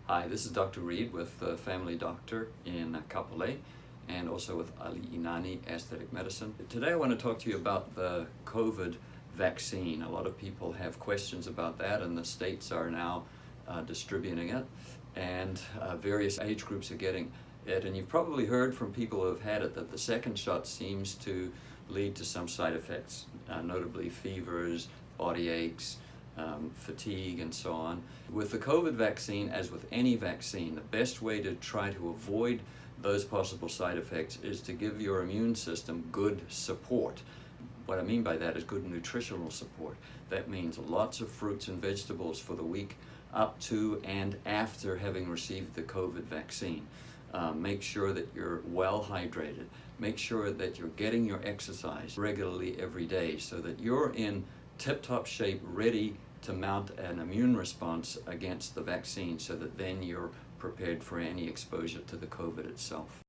Hi, this is Dr. Reed with the Family Doctor in Kapolei and also with Ali Inani Aesthetic Medicine. Today I want to talk to you about the COVID vaccine. A lot of people have questions about that, and the states are now distributing it, and various age groups are getting it. And you've probably heard from people who have had it that the second shot seems to lead to some side effects, notably fevers, body aches, fatigue, and so on. With the COVID vaccine, as with any vaccine, the best way to try to avoid those possible side effects is to give your immune system good support. What I mean by that is good nutritional support. That means lots of fruits and vegetables for the week up to and after having received the COVID vaccine. Make sure that you're well hydrated. Make sure that you're getting your exercise regularly every day so that you're in tip-top shape, ready to mount an immune response against the vaccine, so that then you're prepared for any exposure to the COVID itself.